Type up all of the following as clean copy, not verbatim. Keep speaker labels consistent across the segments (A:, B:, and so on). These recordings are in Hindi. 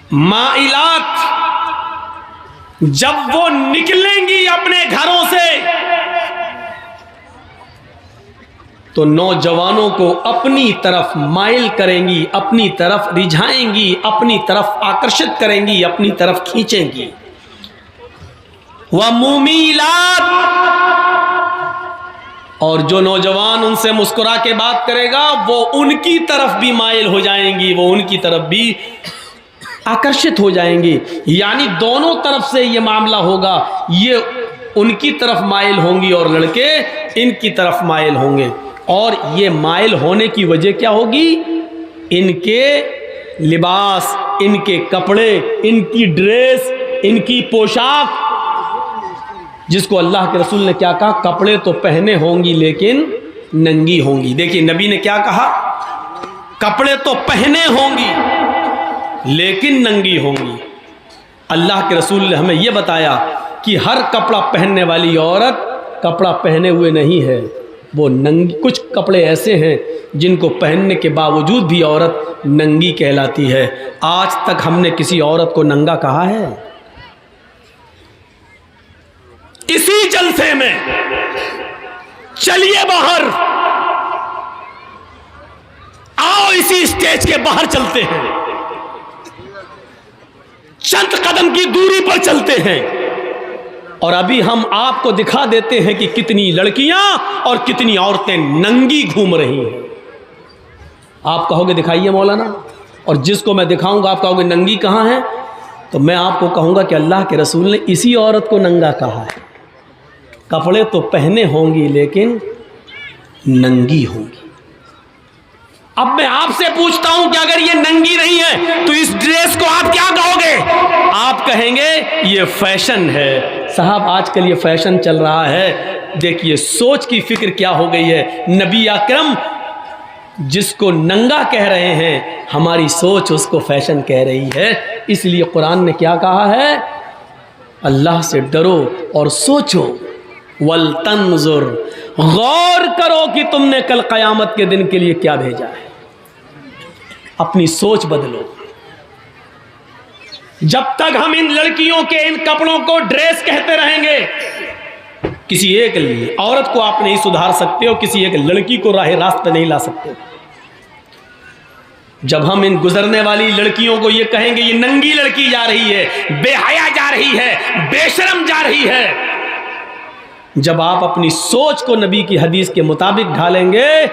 A: माइलात, जब वो निकलेंगी अपने घरों से तो नौजवानों को अपनी तरफ माइल करेंगी, अपनी तरफ रिझाएंगी, अपनी तरफ आकर्षित करेंगी, अपनी तरफ खींचेंगी। व मुमीलात, और जो नौजवान उनसे मुस्कुरा के बात करेगा वो उनकी तरफ भी माइल हो जाएंगी, वो उनकी तरफ भी आकर्षित हो जाएंगी। यानी दोनों तरफ से ये मामला होगा, ये उनकी तरफ माइल होंगी और लड़के इनकी तरफ माइल होंगे। और ये माइल होने की वजह क्या होगी? इनके लिबास, इनके कपड़े, इनकी ड्रेस, इनकी पोशाक, जिसको अल्लाह के रसूल ने क्या कहा? कपड़े तो पहने होंगी लेकिन नंगी होंगी। देखिए नबी ने क्या कहा? कपड़े तो पहने होंगी लेकिन नंगी होंगी। अल्लाह के रसूल ने हमें यह बताया कि हर कपड़ा पहनने वाली औरत कपड़ा पहने हुए नहीं है, वो नंगी। कुछ कपड़े ऐसे हैं जिनको पहनने के बावजूद भी औरत नंगी कहलाती है। आज तक हमने किसी औरत को नंगा कहा है? इसी जलसे में चलिए बाहर, आओ इसी स्टेज के बाहर चलते हैं, चंद कदम की दूरी पर चलते हैं और अभी हम आपको दिखा देते हैं कि कितनी लड़कियां और कितनी औरतें नंगी घूम रही हैं। आप कहोगे दिखाइए मौलाना, और जिसको मैं दिखाऊंगा आप कहोगे नंगी कहां है, तो मैं आपको कहूंगा कि अल्लाह के रसूल ने इसी औरत को नंगा कहा है। कपड़े तो पहने होंगी लेकिन नंगी होंगी। अब मैं आपसे पूछता हूं कि अगर ये नंगी नहीं है तो इस ड्रेस को आप क्या कहोगे? आप कहेंगे ये फैशन है। साहब आजकल ये फैशन चल रहा है। देखिए सोच की फिक्र क्या हो गई है। नबी अकरम जिसको नंगा कह रहे हैं, हमारी सोच उसको फैशन कह रही है। इसलिए कुरान ने क्या कहा है? अल्लाह से डरो और सोचो। वल तंजुर, गौर करो कि तुमने कल क़यामत के दिन के लिए क्या भेजा है। अपनी सोच बदलो। जब तक हम इन लड़कियों के इन कपड़ों को ड्रेस कहते रहेंगे, किसी एक औरत को आप नहीं सुधार सकते हो, किसी एक लड़की को राह रास्त पे नहीं ला सकते। जब हम इन गुजरने वाली लड़कियों को ये कहेंगे ये नंगी लड़की जा रही है, बेहया जा रही है, बेशरम जा रही है, जब आप अपनी सोच को नबी की हदीस के मुताबिक ढालेंगे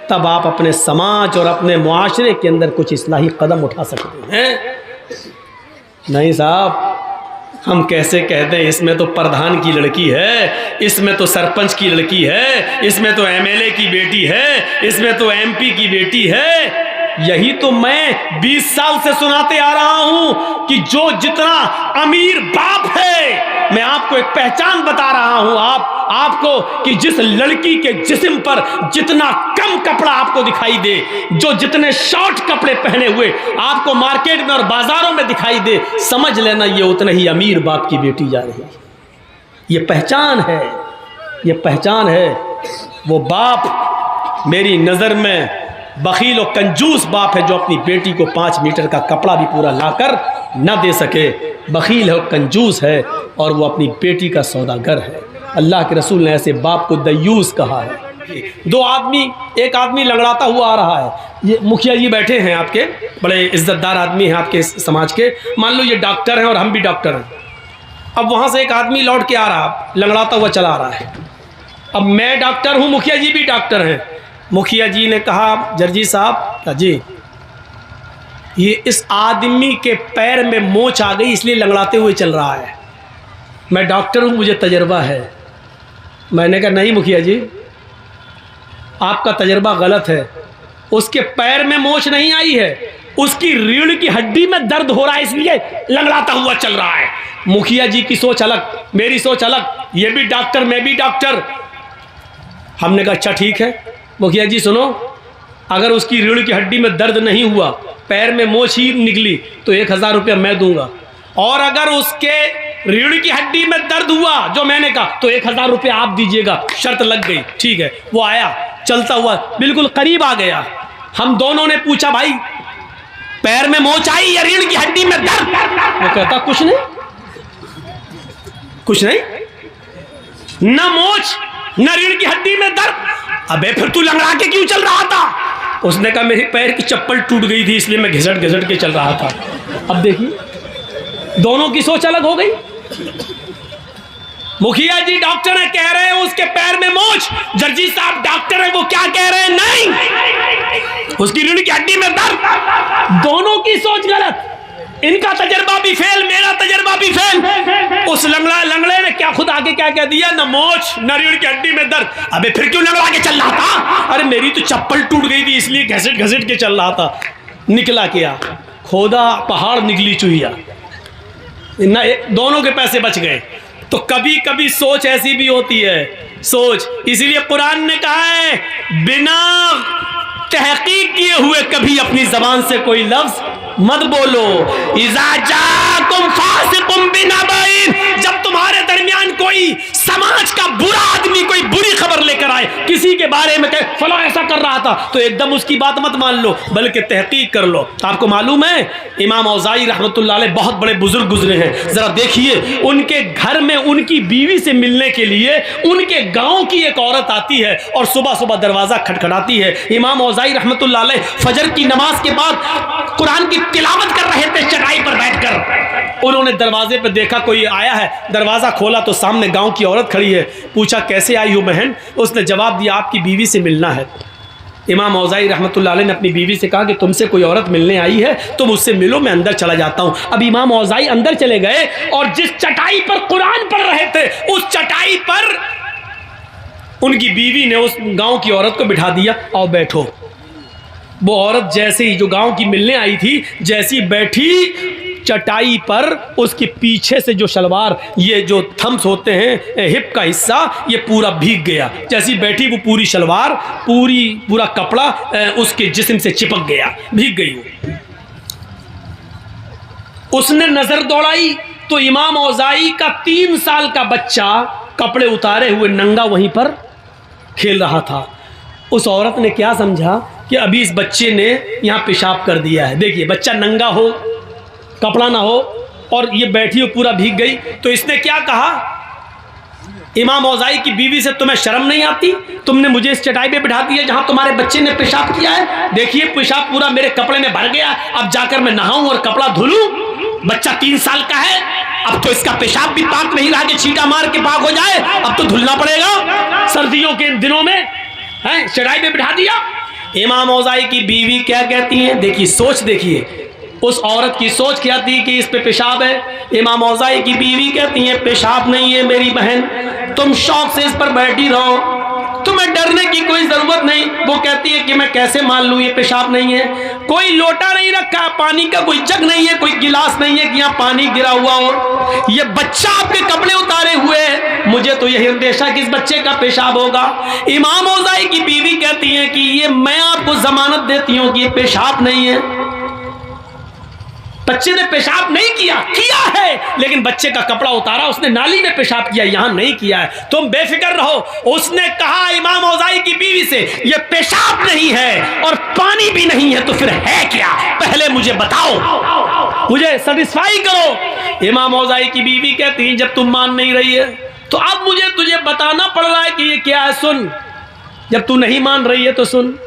A: तब आप अपने समाज और अपने मुआशरे के अंदर कुछ इस्लाही कदम उठा सकते हैं। नहीं साहब, हम कैसे कहते हैं इसमें तो प्रधान की लड़की है, इसमें तो सरपंच की लड़की है, इसमें तो एमएलए की बेटी है, इसमें तो एमपी की बेटी है। यही तो मैं 20 साल से सुनाते आ रहा हूं कि जो जितना अमीर बाप है, मैं आपको एक पहचान बता रहा हूं आपको कि जिस लड़की के जिस्म पर जितना कम कपड़ा आपको दिखाई दे, जो जितने शॉर्ट कपड़े पहने हुए आपको मार्केट में और बाजारों में दिखाई दे, समझ लेना ये उतने ही अमीर बाप की बेटी जा रही है। ये पहचान है, ये पहचान है। वो बाप मेरी नजर में बखील और कंजूस बाप है जो अपनी बेटी को 5 मीटर का कपड़ा भी पूरा लाकर न दे सके। बखील है, कंजूस है और वो अपनी बेटी का सौदागर है। अल्लाह के रसूल ने ऐसे बाप को दयूस कहा है। एक आदमी लंगड़ाता हुआ आ रहा है। ये मुखिया जी बैठे हैं आपके, बड़े इज्जतदार आदमी हैं आपके समाज के। मान लो ये डॉक्टर हैं और हम भी डॉक्टर हैं। अब वहाँ से एक आदमी लौट के आ रहा, लंगड़ाता हुआ चला आ रहा है। अब मैं डॉक्टर हूँ, मुखिया जी भी डॉक्टर हैं। मुखिया जी ने कहा जर्जी साहब जी, ये इस आदमी के पैर में मोच आ गई इसलिए लंगड़ाते हुए चल रहा है। मैं डॉक्टर हूँ, मुझे तजर्बा है। मैंने कहा नहीं मुखिया जी, आपका तजर्बा गलत है। उसके पैर में मोच नहीं आई है, उसकी रीढ़ की हड्डी में दर्द हो रहा है इसलिए लंगड़ाता हुआ चल रहा है। मुखिया जी की सोच अलग, मेरी सोच अलग। ये भी डॉक्टर, मैं भी डॉक्टर। हमने कहा अच्छा ठीक है मुखिया जी सुनो, अगर उसकी रीढ़ की हड्डी में दर्द नहीं हुआ, पैर में मोच ही निकली तो 1000 रुपया मैं दूंगा, और अगर उसके रीढ़ की हड्डी में दर्द हुआ जो मैंने कहा तो 1000 रुपया आप दीजिएगा। शर्त लग गई। ठीक है। वो आया चलता हुआ, बिल्कुल करीब आ गया। हम दोनों ने पूछा भाई पैर में मोच आई या रीढ़ की हड्डी में दर्द? वो कहता कुछ नहीं, कुछ नहीं, न मोच न रीढ़ की हड्डी में दर्द। अबे फिर तू लंगड़ा के क्यों चल रहा था? उसने कहा मेरी पैर की चप्पल टूट गई थी इसलिए मैं घिसट घिसट के चल रहा था। अब देखिए दोनों की सोच अलग हो गई। मुखिया जी डॉक्टर है, कह रहे हैं उसके पैर में मोच। जर्जी साहब डॉक्टर है, वो क्या कह रहे हैं? नहीं, उसकी रीढ़ की हड्डी में दर्द। दोनों की सोच गलत। इनका तजर्बा भी फेल, मेरा तजर्बा भी फेल। उस लंगड़े ने क्या खुद आगे क्या कह दिया? न मोच न रीढ़ की हड्डी में दर्द। अबे फिर क्यों लंगड़ा के चल रहा था? अरे मेरी तो चप्पल टूट गई थी इसलिए घसीट घसीट के चल रहा था। निकला क्या? खोदा पहाड़ निकली चुहिया। दोनों के पैसे बच गए। तो कभी कभी सोच ऐसी भी होती है, सोच। इसीलिए कुरान ने कहा है बिना तहकीक किए हुए कभी अपनी जबान से कोई लफ्ज मत बोलो। इज़ा जाकुम फासिकुम बिनबाइन, जब तुम्हारे दरमियान कोई समाज का बुरा आदमी कोई बुरी खबर लेकर आए, किसी के बारे में कहे फला ऐसा कर रहा था, तो एकदम उसकी बात मत मान लो, बल्कि तहकीक कर लो। आपको मालूम है इमाम औज़ाई रहमतुल्लाह अलैह बहुत बड़े बुजुर्ग गुजरे हैं। जरा देखिए उनके घर में उनकी बीवी से मिलने के लिए उनके गांव की एक औरत आती है और सुबह सुबह दरवाजा खटखटाती है। इमाम औज़ाई रहमतुल्लाह अलैह फजर की नमाज के बाद कुरान की तिलावत कर रहे थे चटाई पर बैठकर। उन्होंने दरवाजे पर देखा कोई आया है, दरवाजा खोला तो सामने गांव की औरत खड़ी है। पूछा कैसे आई हो बहन? उसने जवाब दिया आपकी बीवी से मिलना है। इमाम औज़ाई रहमतुल्लाह अलैह ने अपनी बीवी से कहा कि तुमसे कोई औरत मिलने आई है, तुम उससे मिलो, मैं अंदर चला जाता हूं। अब इमाम औज़ाई अंदर चले गए और जिस चटाई पर कुरान पढ़ रहे थे उस चटाई पर उनकी बीवी ने उस गांव की औरत को बिठा दिया, आओ बैठो। वो औरत जैसे ही जो गांव की मिलने आई थी जैसी बैठी चटाई पर, उसके पीछे से जो शलवार, ये जो थम्स होते हैं हिप का हिस्सा, ये पूरा भीग गया। जैसी बैठी वो पूरी शलवार पूरा कपड़ा उसके जिस्म से चिपक गया, भीग गई वो। उसने नजर दौड़ाई तो इमाम औज़ाई का 3 साल का बच्चा कपड़े उतारे हुए नंगा वहीं पर खेल रहा था। उस औरत ने क्या समझा कि अभी इस बच्चे ने यहाँ पेशाब कर दिया है। देखिए बच्चा नंगा हो, कपड़ा ना हो और ये बैठी हो पूरा भीग गई, तो इसने क्या कहा इमाम औज़ाई की बीवी से, तुम्हें शर्म नहीं आती? तुमने मुझे इस चटाई पे बिठा दिया जहाँ तुम्हारे बच्चे ने पेशाब किया है। देखिए पेशाब पूरा मेरे कपड़े में भर गया, अब जाकर मैं नहाऊं और कपड़ा धुलूं? बच्चा 3 साल का है, अब तो इसका पेशाब भी पाक नहीं रहा कि छींटा मार के पाक हो जाए, अब तो धुलना पड़ेगा। सर्दियों के दिनों में है चटाई पे बिठा दिया। इमाम औज़ाई की बीवी क्या कहती हैं? देखिए सोच, देखिए उस औरत की सोच क्या थी कि इस पे पेशाब है। इमाम औज़ाई की बीवी कहती है पेशाब नहीं है मेरी बहन, तुम शौक से इस पर बैठी रहो, तुम्हें डरने की कोई जरूरत नहीं। वो कहती है कि मैं कैसे मान लूं ये पेशाब नहीं है? कोई लोटा नहीं रखा, पानी का कोई जग नहीं है, कोई गिलास नहीं है कि यहाँ पानी गिरा हुआ हो। ये बच्चा आपके कपड़े उतारे हुए है, मुझे तो यही अंदेशा कि इस बच्चे का पेशाब होगा। इमाम औज़ाई की बीवी कहती है कि ये मैं आपको जमानत देती हूँ कि ये पेशाब नहीं है, बच्चे ने पेशाब नहीं किया है, लेकिन बच्चे का कपड़ा उतारा, उसने नाली में पेशाब किया, यहां नहीं किया है, तुम बेफिक्र रहो। उसने कहा इमाम औज़ाई की बीवी से ये पेशाब नहीं है और पानी भी नहीं है, तो फिर है क्या? पहले मुझे बताओ, मुझे सेटिस्फाई करो। इमाम औज़ाई की बीवी कहती है जब तुम मान नहीं रही है तो अब मुझे तुझे बताना पड़ रहा है कि ये क्या है। सुन, जब तू नहीं मान रही है तो सुन।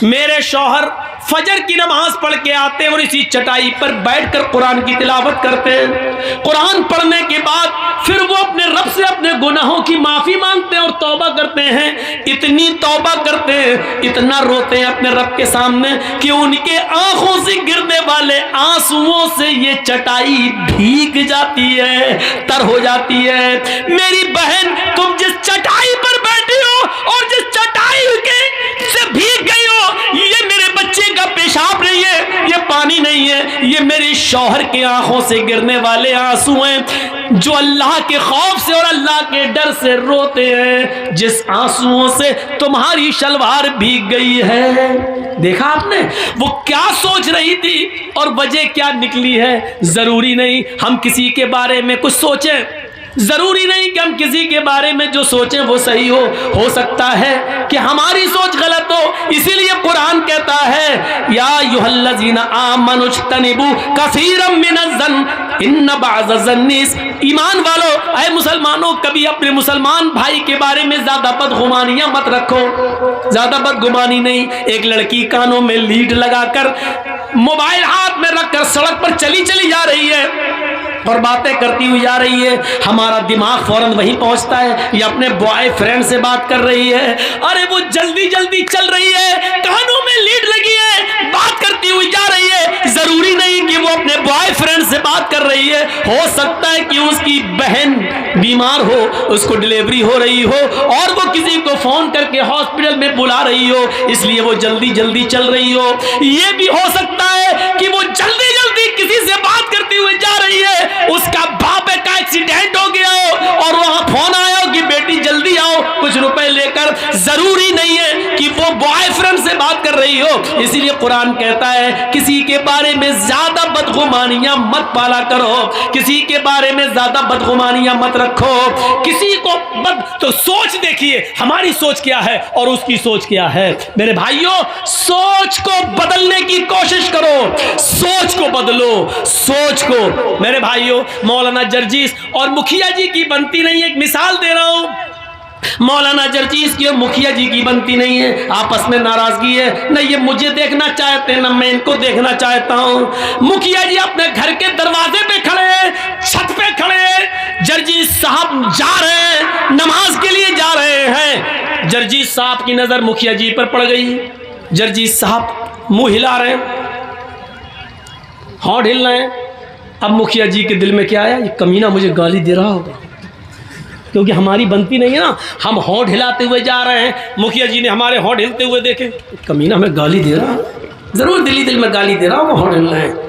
A: मेरे शौहर फजर की नमाज पढ़ के आते हैं और इसी चटाई पर बैठकर कुरान की तिलावत करते हैं। कुरान पढ़ने के बाद फिर वो अपने रब से अपने गुनाहों की माफी मांगते हैं और तौबा करते हैं। इतनी तौबा करते हैं, इतना रोते हैं अपने रब के सामने कि उनके आंखों से गिरने वाले आंसुओं से ये चटाई भीग जाती है, तर हो जाती है। मेरी बहन, तुम जिस चटाई पर बैठी हो और जिस चटाई के से भीग गई हो, ये मेरे बच्चे का पेशाब नहीं है, ये पानी नहीं है, ये मेरे शौहर के आंखों से गिरने वाले आंसू हैं जो अल्लाह के खौफ से और अल्लाह के डर से रोते हैं, जिस आंसुओं से तुम्हारी शलवार भीग गई है। देखा आपने वो क्या सोच रही थी और वजह क्या निकली है। जरूरी नहीं हम किसी के बारे में कुछ सोचें, जरूरी नहीं कि हम किसी के बारे में जो सोचें वो सही हो सकता है कि हमारी सोच गलत हो। इसीलिए कुरान कहता है या अय्युहल्लज़ीना आमनुज्तनिबू कसीरम मिनज़्ज़न्न इन्न बअज़-ज़न्नि, ईमान वालों, ऐ मुसलमानों, कभी अपने मुसलमान भाई के बारे में ज्यादा बदगुमानियां मत रखो। ज्यादा बदगुमानी नहीं। एक लड़की कानों में लीड लगाकर मोबाइल हाथ में रखकर सड़क पर चली जा रही है और बातें करती हुई जा रही है, हमारा दिमाग फौरन वहीं पहुंचता है, ये अपने बॉयफ्रेंड से बात कर रही है। अरे वो जल्दी जल्दी चल रही है, कानों में लीड लगी है, बात करती हुई जा रही है। जरूरी नहीं कि वो अपने बॉयफ्रेंड से बात कर रही है, हो सकता है कि उसकी बहन बीमार हो, उसको डिलीवरी हो रही हो और वो किसी को फोन करके हॉस्पिटल में बुला रही हो, इसलिए वो जल्दी जल्दी चल रही हो। ये भी हो सकता है कि वो जल्दी जल्दी किसी से बात करती हुई जा रही है, उसका बाप का एक्सीडेंट हो गया हो और वहां फोन आया हो कि बेटी जल्दी आओ कुछ रुपए लेकर। जरूरी नहीं है कि वो बॉयफ्रेंड से बात कर रही हो। इसीलिए कुरान कहता है किसी के बारे में ज्यादा बदगुमानियां मत पाला करो, किसी के बारे में ज्यादा बदगुमानियां मत रखो। किसी को तो सोच देखिए हमारी सोच क्या है और उसकी सोच क्या है। मेरे भाइयों, सोच को बदलने की कोशिश करो, सोच को बदलो, सोच को। मेरे भाइयों, मौलाना जर्जीस और मुखिया जी की बनती नहीं है। एक मिसाल दे रहा हूं, मौलाना जर्जीस की और मुखिया जी की बनती नहीं है, आपस में नाराजगी है। न ये मुझे देखना चाहते न मैं इनको देखना चाहता हूं। मुखिया जी अपने घर के दरवाजे पे खड़े हैं, छत पे खड़े हैं, जर्जीस साहब जा रहे हैं, नमाज के लिए जा रहे हैं। जर्जीस साहब की नजर मुखिया जी पर पड़ गई। जर्जीस साहब मुंह हिला रहे हैं, होंठ हिल रहे हैं। अब मुखिया जी के दिल में क्या आया, ये कमीना मुझे गाली दे रहा होगा, क्योंकि हमारी बनती नहीं है ना। हम होंठ हिलाते हुए जा रहे हैं, मुखिया जी ने हमारे होंठ हिलते हुए देखे, कमीना हमें गाली दे रहा, जरूर दिल में गाली दे रहा होगा, होंठ हिल रहे हैं।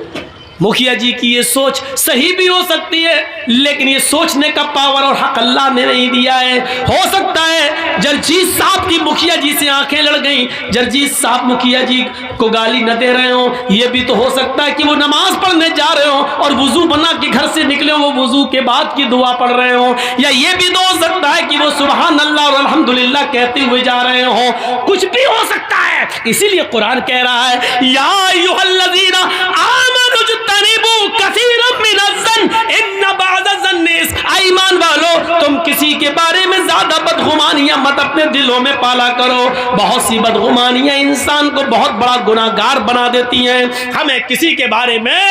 A: मुखिया जी की ये सोच सही भी हो सकती है, लेकिन ये सोचने का पावर और हक अल्लाह ने नहीं दिया है। हो सकता है जर्जीस साहब की मुखिया जी से आंखें लड़ गई, जर्जीस साहब मुखिया जी को गाली न दे रहे हो। ये भी तो हो सकता है कि वो नमाज पढ़ने जा रहे हो और वुजू बना के घर से निकले हो, वो वुजू के बाद की दुआ पढ़ रहे हो। या ये भी तो हो सकता है कि वो सुभान अल्लाह और अल्हम्दुलिल्लाह कहते हुए जा रहे हो, कुछ भी हो सकता है। इसीलिए कुरान कह रहा है या अय्युहल्लज़ीना आमनुज्तनिबू कसीरम मिनज़्ज़न्न इन्न बअज़-ज़न्नि, ईमान वालों, तुम किसी के बारे में ज्यादा बदगुमानियां मत अपने दिलों में पाला करो। बहुत सी बदगुमानियां इंसान को बहुत बड़ा गुनाहगार बना देती हैं। हमें किसी के बारे में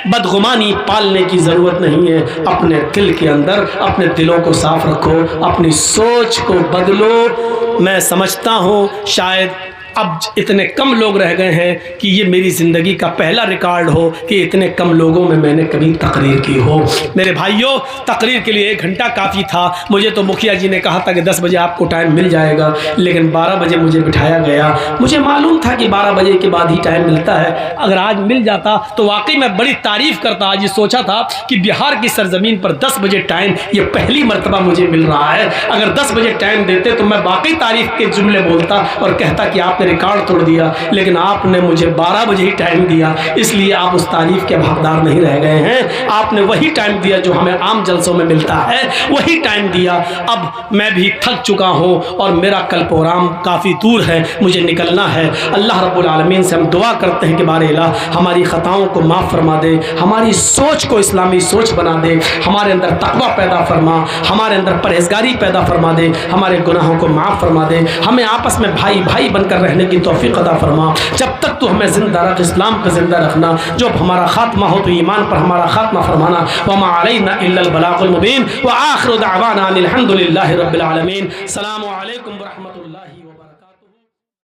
A: बदगुमानी पालने की जरूरत नहीं है। अपने दिल के अंदर अपने दिलों को साफ रखो, अपनी सोच को बदलो। मैं समझता हूं शायद अब इतने कम लोग रह गए हैं कि ये मेरी ज़िंदगी का पहला रिकॉर्ड हो कि इतने कम लोगों में मैंने कभी तकरीर की हो। मेरे भाइयों, तकरीर के लिए 1 घंटा काफ़ी था। मुझे तो मुखिया जी ने कहा था कि 10 बजे आपको टाइम मिल जाएगा, लेकिन 12 बजे मुझे बिठाया गया। मुझे मालूम था कि 12 बजे के बाद ही टाइम मिलता है। अगर आज मिल जाता तो वाकई मैं बड़ी तारीफ़ करता। आज ये सोचा था कि बिहार की सरजमीन पर 10 बजे टाइम, ये पहली मरतबा मुझे मिल रहा है। अगर 10 बजे टाइम देते तो मैं वाकई तारीफ़ के जुमले बोलता और कहता कि आप रिकॉर्ड तोड़ दिया, लेकिन आपने मुझे 12 बजे ही टाइम दिया, इसलिए आप उस तारीफ के हकदार नहीं रह गए हैं। आपने वही टाइम दिया जो हमें आम जलसों में मिलता है, वही टाइम दिया। अब मैं भी थक चुका हूं और मेरा कल प्रोग्राम काफ़ी दूर है, मुझे निकलना है। अल्लाह रब्बुल आलमीन से हम दुआ करते हैं कि बारे इलाह हमारी ख़ताओं को माफ़ फरमा दे, हमारी सोच को इस्लामी सोच बना दे, हमारे अंदर तक़वा पैदा फरमा, हमारे अंदर परहेज़गारी पैदा फरमा दे, हमारे गुनाहों को माफ़ फरमा दे, हमें आपस में भाई भाई बनकर रहने की तौफीक अता फरमा। जब तक तू हमें जिंदा रख, इस्लाम को जिंदा रखना। जब हमारा खात्मा हो तो ईमान पर हमारा खात्मा फरमाना। वमा अलैना इल्लल बलागुल मुबीन व आखिरु दअवाना अनिल हम्दुलिल्लाहि रब्बिल आलमीन। अस्सलामु अलैकुम व रहमतुल्लाहि।